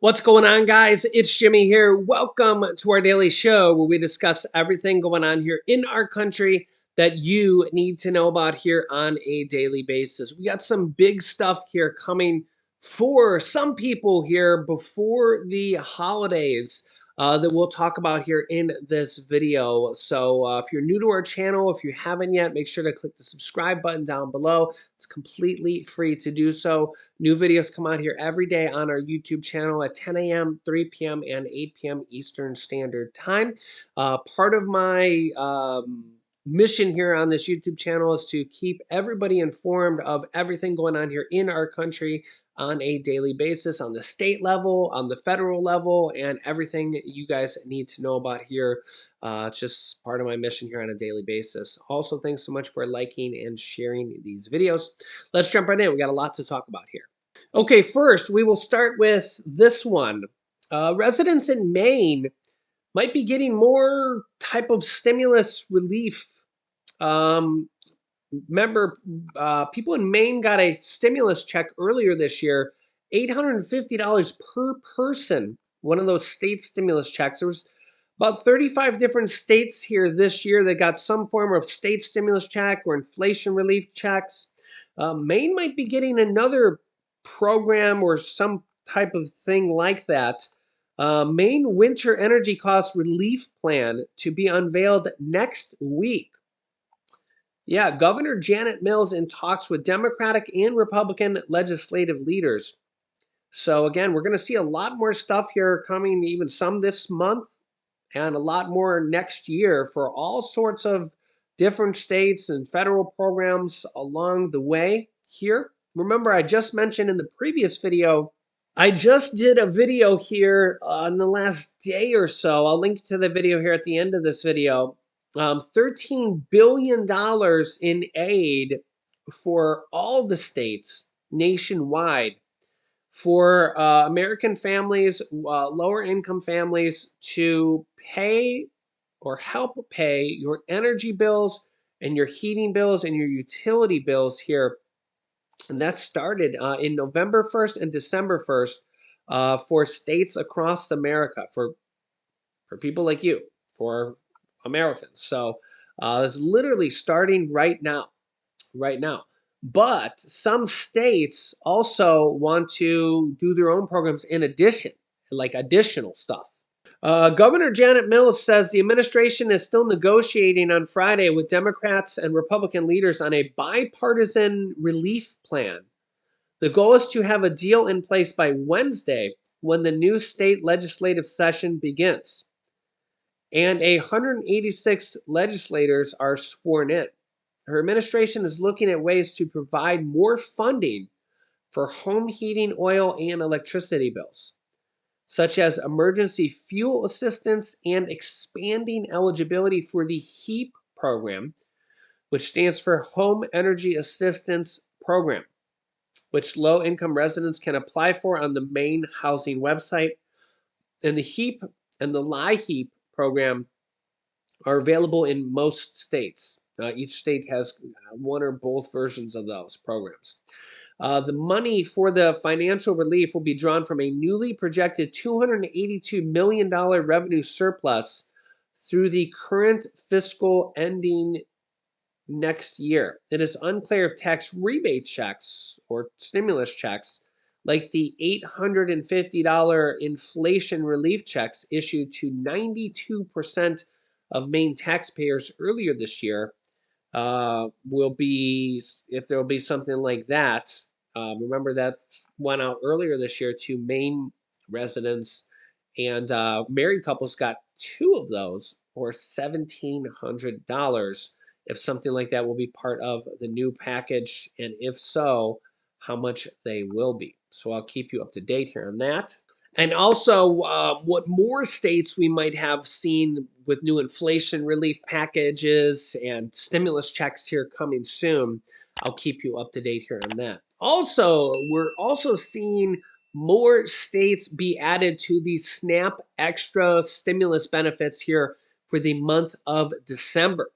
What's going on, guys? It's Jimmy here. Welcome to our daily show where we discuss everything going on here in our country that you need to know about here on a daily basis. We got some big stuff here coming for some people here before the holidays that we'll talk about here in this video. So if you're new to our channel, if you haven't yet, make sure to click the subscribe button down below. It's completely free to do so. New videos come out here every day on our YouTube channel at 10 a.m., 3 p.m., and 8 p.m. Eastern Standard Time. Part of my mission here on this YouTube channel is to keep everybody informed of everything going on here in our country on a daily basis, on the state level, on the federal level, and everything you guys need to know about here. It's just part of my mission here on a daily basis. Also, thanks so much for liking and sharing these videos. Let's jump right in. We got a lot to talk about here. Okay, first, we will start with this one. Residents in Maine might be getting more type of stimulus relief. Um, Remember, people in Maine got a stimulus check earlier this year, $850 per person, one of those state stimulus checks. There was about 35 different states here this year that got some form of state stimulus check or inflation relief checks. Maine might be getting another program or some type of thing like that. Maine Winter Energy Cost Relief Plan to be unveiled next week. Yeah, Governor Janet Mills in talks with Democratic and Republican legislative leaders. So again, we're going to see a lot more stuff here coming, even some this month, and a lot more next year for all sorts of different states and federal programs along the way here. Remember, I just mentioned in the previous video, I just did a video here on the last day or so. I'll link to the video here at the end of this video. $13 billion in aid for all the states nationwide for American families, lower income families to pay or help pay your energy bills and your heating bills and your utility bills here. And that started in November 1st and December 1st for states across America, for people like you, for Americans. So it's literally starting right now, right now. But some states also want to do their own programs in addition, like additional stuff. Governor Janet Mills says the administration is still negotiating on Friday with Democrats and Republican leaders on a bipartisan relief plan. The goal is to have a deal in place by Wednesday when the new state legislative session begins. And 186 legislators are sworn in. Her administration is looking at ways to provide more funding for home heating, oil, and electricity bills, such as emergency fuel assistance and expanding eligibility for the HEAP program, which stands for Home Energy Assistance Program, which low-income residents can apply for on the Maine housing website. And the HEAP and the LIHEAP program are available in most states. Each state has one or both versions of those programs. The money for the financial relief will be drawn from a newly projected $282 million revenue surplus through the current fiscal ending next year. It is unclear if tax rebate checks or stimulus checks, like the $850 inflation relief checks issued to 92% of Maine taxpayers earlier this year, will be, if there will be something like that. Remember that went out earlier this year to Maine residents, and married couples got two of those for $1,700. If something like that will be part of the new package, and if so, how much they will be. So I'll keep you up to date here on that. And also, what more states we might have seen with new inflation relief packages and stimulus checks here coming soon. I'll keep you up to date here on that. Also, we're also seeing more states be added to the SNAP extra stimulus benefits here for the month of December.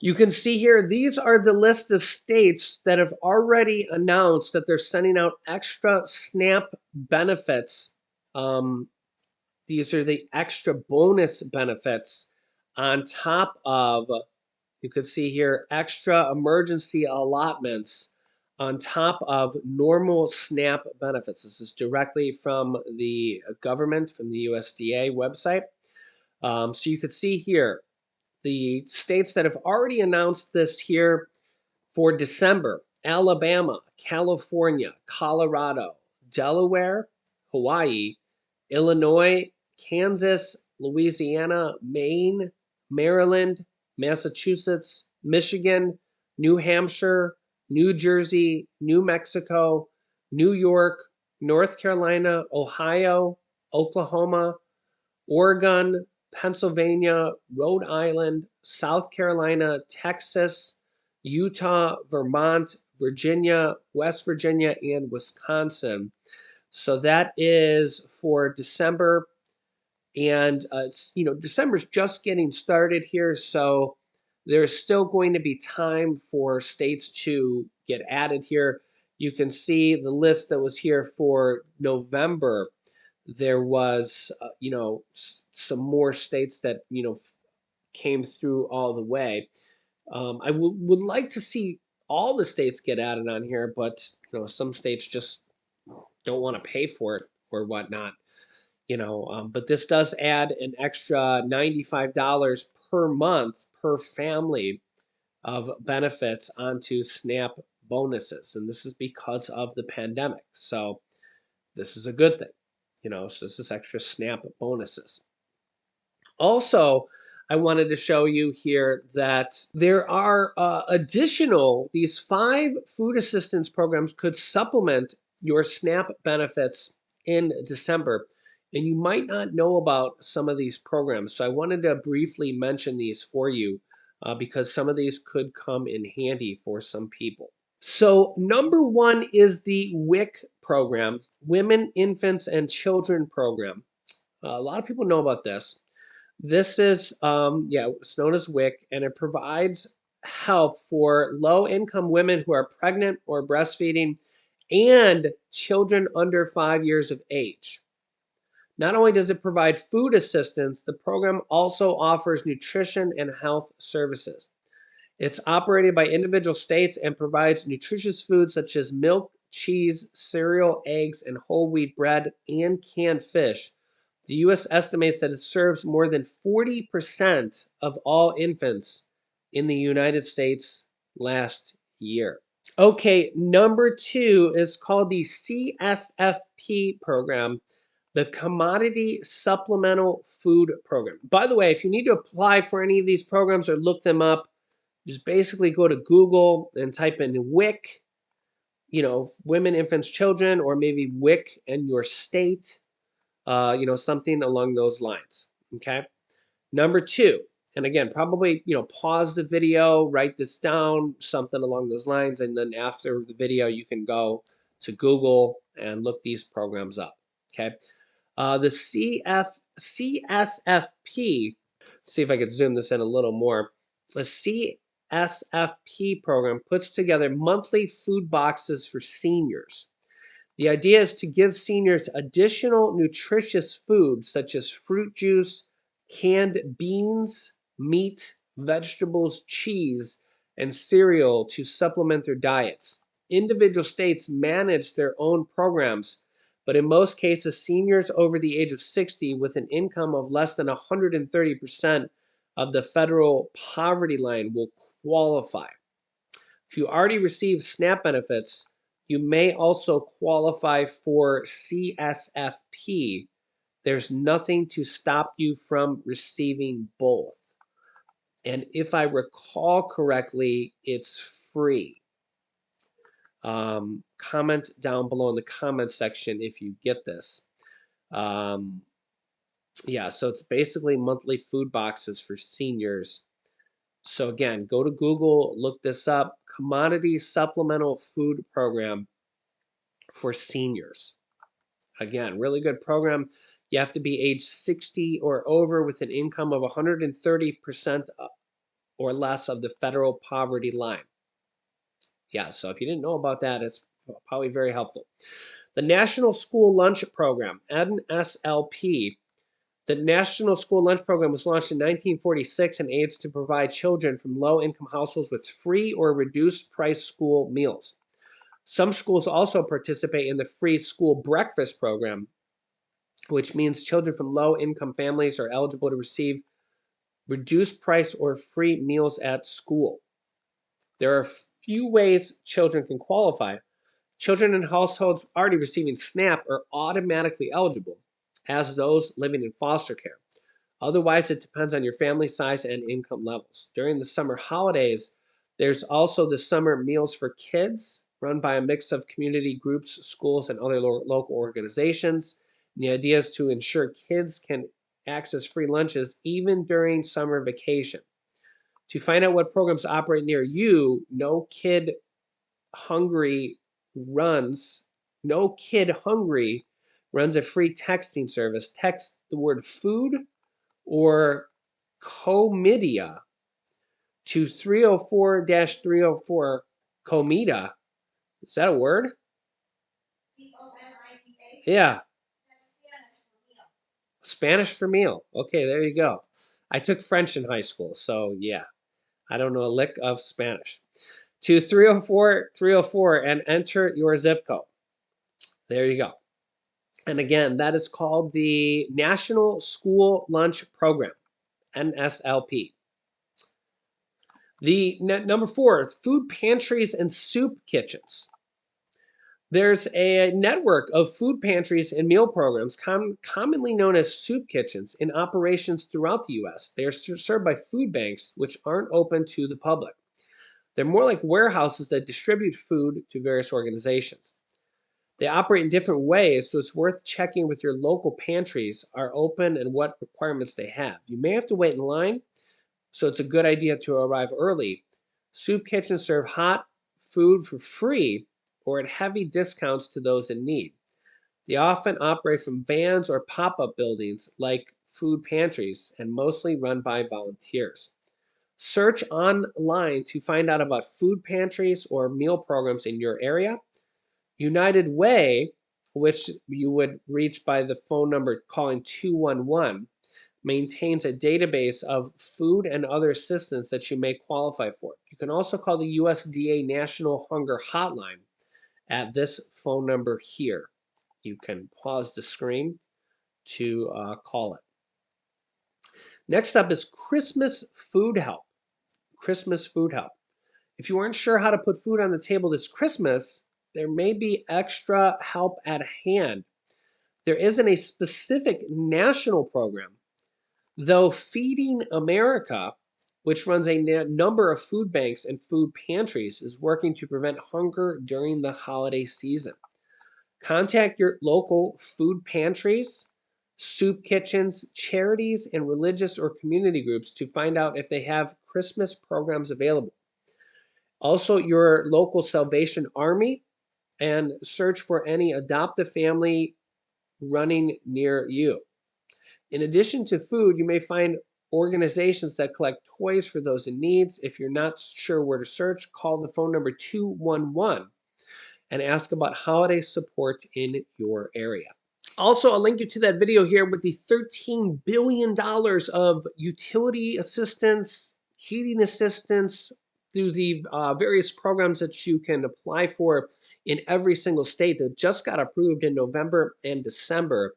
You can see here, these are the list of states that have already announced that they're sending out extra SNAP benefits Um, these are the extra bonus benefits on top of, you could see here, extra emergency allotments on top of normal SNAP benefits. This is directly from the government, from the USDA website. So you could see here the states that have already announced this here for December: Alabama, California, Colorado, Delaware, Hawaii, Illinois, Kansas, Louisiana, Maine, Maryland, Massachusetts, Michigan, New Hampshire, New Jersey, New Mexico, New York, North Carolina, Ohio, Oklahoma, Oregon, Pennsylvania, Rhode Island, South Carolina, Texas, Utah, Vermont, Virginia, West Virginia, and Wisconsin. So that is for December, and it's, December's just getting started here, so there's still going to be time for states to get added here. You can see the list that was here for November. There was, some more states that came through all the way. I would like to see all the states get added on here, but some states just don't want to pay for it or whatnot. But this does add an extra $95 per month per family of benefits onto SNAP bonuses, and this is because of the pandemic. So this is a good thing. So this is extra SNAP bonuses. Also, I wanted to show you here that there are these 5 food assistance programs could supplement your SNAP benefits in December. And you might not know about some of these programs. So I wanted to briefly mention these for you because some of these could come in handy for some people. So, number one is the WIC program, Women, Infants, and Children program. A lot of people know about this. This is, it's known as WIC, and it provides help for low-income women who are pregnant or breastfeeding and children under 5 years of age. Not only does it provide food assistance, the program also offers nutrition and health services. It's operated by individual states and provides nutritious foods such as milk, cheese, cereal, eggs, and whole wheat bread and canned fish. The U.S. estimates that it serves more than 40% of all infants in the United States last year. Okay, number two is called the CSFP program, the Commodity Supplemental Food Program. By the way, if you need to apply for any of these programs or look them up, just basically go to Google and type in WIC, women, infants, children, or maybe WIC in your state, something along those lines. Okay. Number two, and again, probably, pause the video, write this down, something along those lines. And then after the video, you can go to Google and look these programs up. Okay. The CSFP, see if I could zoom this in a little more. The CSFP program puts together monthly food boxes for seniors. The idea is to give seniors additional nutritious foods such as fruit juice, canned beans, meat, vegetables, cheese, and cereal to supplement their diets. Individual states manage their own programs, but in most cases, seniors over the age of 60 with an income of less than 130% of the federal poverty line will qualify. If you already receive SNAP benefits, you may also qualify for CSFP. There's nothing to stop you from receiving both. And if I recall correctly, it's free. Comment down below in the comment section if you get this. So it's basically monthly food boxes for seniors. So again, go to Google, look this up, Commodity Supplemental Food Program for seniors. Again, really good program. You have to be age 60 or over with an income of 130% or less of the federal poverty line. Yeah, so if you didn't know about that, it's probably very helpful. The National School Lunch Program, NSLP. The National School Lunch Program was launched in 1946 and aims to provide children from low-income households with free or reduced-price school meals. Some schools also participate in the free school breakfast program, which means children from low-income families are eligible to receive reduced price or free meals at school. There are few ways children can qualify. Children in households already receiving SNAP are automatically eligible, as those living in foster care. Otherwise, it depends on your family size and income levels. During the summer holidays, there's also the Summer Meals for Kids, run by a mix of community groups, schools, and other local organizations. And the idea is to ensure kids can access free lunches even during summer vacation. To find out what programs operate near you, Hungry runs No Kid Hungry runs a free texting service. Text the word food or comedia to 304-304. Comida. Is that a word? Yeah. Spanish for meal. Okay, there you go. I took French in high school, so yeah, I don't know a lick of Spanish. To 304-304 and enter your zip code. There you go. And again, that is called the National School Lunch Program, NSLP. The number 4, food pantries and soup kitchens. There's a network of food pantries and meal programs, commonly known as soup kitchens, in operations throughout the U.S. They are served by food banks, which aren't open to the public. They're more like warehouses that distribute food to various organizations. They operate in different ways, so it's worth checking with your local pantries are open and what requirements they have. You may have to wait in line, so it's a good idea to arrive early. Soup kitchens serve hot food for free or at heavy discounts to those in need. They often operate from vans or pop-up buildings like food pantries and mostly run by volunteers. Search online to find out about food pantries or meal programs in your area. United Way, which you would reach by the phone number calling 211, maintains a database of food and other assistance that you may qualify for. You can also call the USDA National Hunger Hotline at this phone number here. You can pause the screen to call it. Next up is Christmas Food Help. Christmas Food Help. If you aren't sure how to put food on the table this Christmas, there may be extra help at hand. There isn't a specific national program, though Feeding America, which runs a number of food banks and food pantries, is working to prevent hunger during the holiday season. Contact your local food pantries, soup kitchens, charities, and religious or community groups to find out if they have Christmas programs available. Also, your local Salvation Army, and search for any adoptive family running near you. In addition to food, you may find organizations that collect toys for those in need. If you're not sure where to search, call the phone number 211 and ask about holiday support in your area. Also, I'll link you to that video here with the $13 billion of utility assistance, heating assistance through the various programs that you can apply for in every single state that just got approved in November and December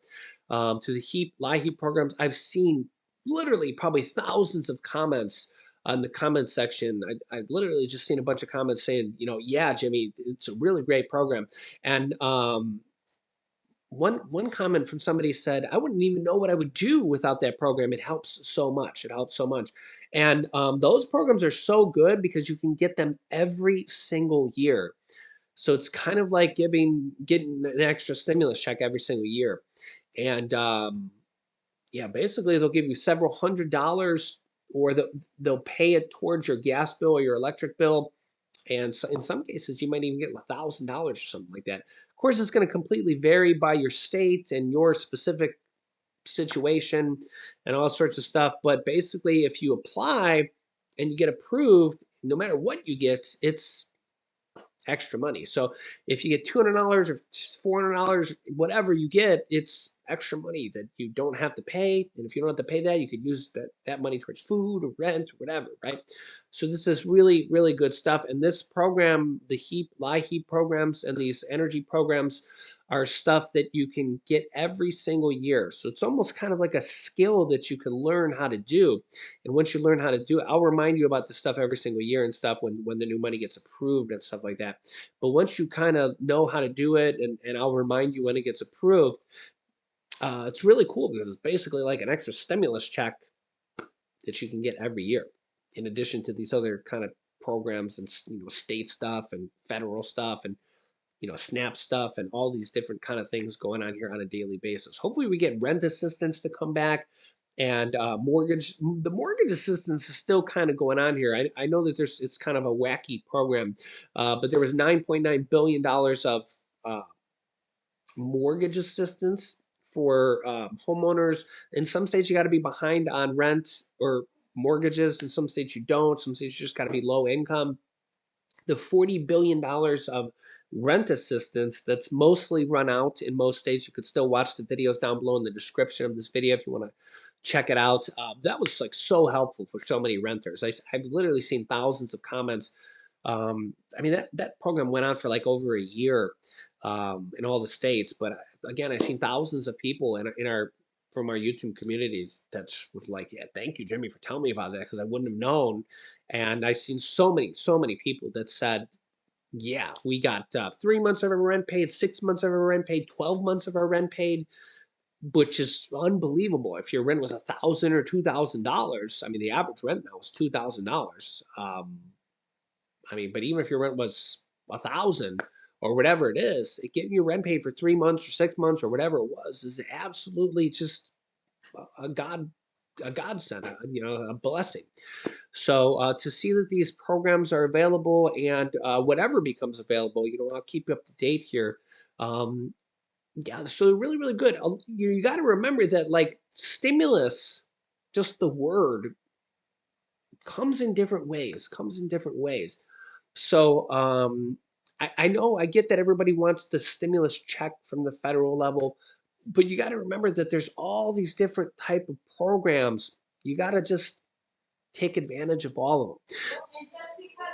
to the LIHEAP programs. I've seen literally probably thousands of comments on the comment section. I've literally just seen a bunch of comments saying, yeah, Jimmy, it's a really great program. And one comment from somebody said, I wouldn't even know what I would do without that program. It helps so much. It helps so much. And those programs are so good because you can get them every single year. So it's kind of like getting an extra stimulus check every single year. And yeah, basically they'll give you several $100s, or they'll pay it towards your gas bill or your electric bill. And so in some cases, you might even get $1,000 or something like that. Of course, it's going to completely vary by your state and your specific situation and all sorts of stuff. But basically, if you apply and you get approved, no matter what you get, it's extra money. So if you get $200 or $400, whatever you get, it's extra money that you don't have to pay. And if you don't have to pay that, you could use that money towards food or rent or whatever, right? So this is really, really good stuff. And this program, the heat programs and these energy programs are stuff that you can get every single year. So it's almost kind of like a skill that you can learn how to do. And once you learn how to do it, I'll remind you about this stuff every single year and stuff when the new money gets approved and stuff like that. But once you kind of know how to do it, and I'll remind you when it gets approved, it's really cool because it's basically like an extra stimulus check that you can get every year, in addition to these other kind of programs and state stuff and federal stuff and SNAP stuff and all these different kind of things going on here on a daily basis. Hopefully, we get rent assistance to come back, and mortgage. The mortgage assistance is still kind of going on here. I know that it's kind of a wacky program, but there was $9.9 billion of uh, mortgage assistance for homeowners. In some states, you got to be behind on rent or mortgages. In some states, you don't. Some states, you just got to be low income. The $40 billion of rent assistance that's mostly run out in most states. You could still watch the videos down below in the description of this video if you want to check it out. That was like so helpful for so many renters. I've literally seen thousands of comments. I mean, that program went on for like over a year in all the states. But again, I've seen thousands of people in our from our YouTube communities that's was like, yeah, thank you, Jimmy, for telling me about that because I wouldn't have known. And I've seen so many people that said, yeah, we got 3 months of our rent paid, 6 months of our rent paid, 12 months of our rent paid, which is unbelievable. If your rent was $1,000 or $2,000, I mean, the average rent now is $2,000. I mean, but even if your rent was 1,000 or whatever it is, getting your rent paid for 3 months or 6 months or whatever it was is absolutely just a a godsend, a blessing. So to see that these programs are available and whatever becomes available, I'll keep you up to date here. Um, yeah, so they're really, really good. You got to remember that like stimulus, just the word comes in different ways, comes in different ways. So I know I get that everybody wants the stimulus check from the federal level, but you got to remember that there's all these different type of programs. You got to just take advantage of all of them. Well, and just because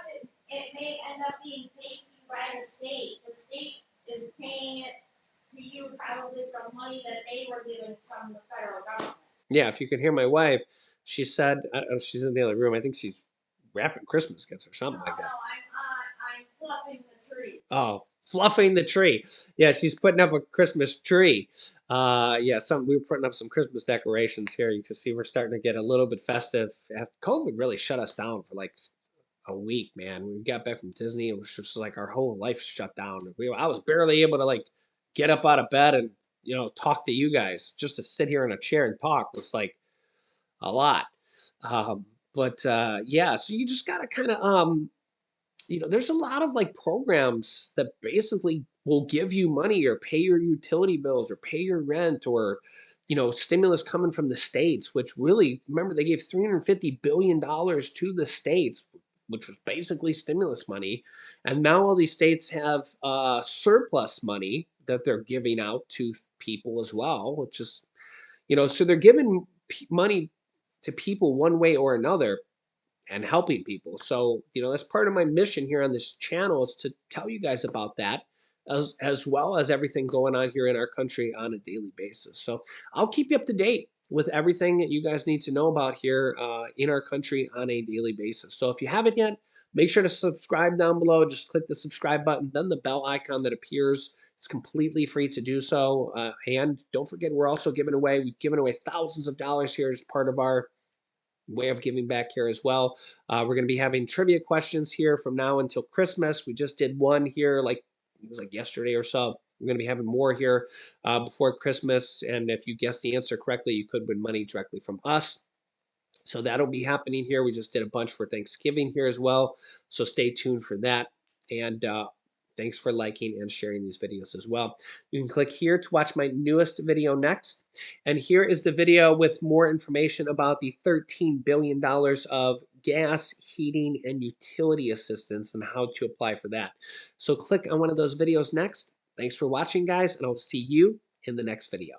it may end up being paid to you by the state is paying it to you probably from money that they were given from the federal government. Yeah, if you can hear my wife, she said, I don't know if she's in the other room. I think she's wrapping Christmas gifts or something like No, that. I'm fluffing the tree. Oh, fluffing the tree. Yeah, she's putting up a Christmas tree. Yeah, we were putting up some Christmas decorations here. You can see we're starting to get a little bit festive. COVID really shut us down for like a week, man. We got back from Disney. It was just like our whole life shut down. I was barely able to like get up out of bed and talk to you guys. Just to sit here in a chair and talk was like a lot. But yeah, so you just gotta kind of there's a lot of like programs that basically will give you money or pay your utility bills or pay your rent or stimulus coming from the states, which really, remember, they gave $350 billion to the states, which was basically stimulus money. And now all these states have surplus money that they're giving out to people as well, which is so they're giving money to people one way or another and helping people. So, that's part of my mission here on this channel is to tell you guys about that as well as everything going on here in our country on a daily basis. So, I'll keep you up to date with everything that you guys need to know about here in our country on a daily basis. So, if you haven't yet, make sure to subscribe down below. Just click the subscribe button, then the bell icon that appears. It's completely free to do so. And don't forget, we've given away thousands of dollars here as part of our way of giving back here as well. We're going to be having trivia questions here from now until Christmas. We just did one here, like it was like yesterday or so. We're going to be having more here before Christmas. And if you guess the answer correctly, you could win money directly from us. So that'll be happening here. We just did a bunch for Thanksgiving here as well. So stay tuned for that. And thanks for liking and sharing these videos as well. You can click here to watch my newest video next. And here is the video with more information about the $13 billion of gas, heating, and utility assistance and how to apply for that. So click on one of those videos next. Thanks for watching, guys, and I'll see you in the next video.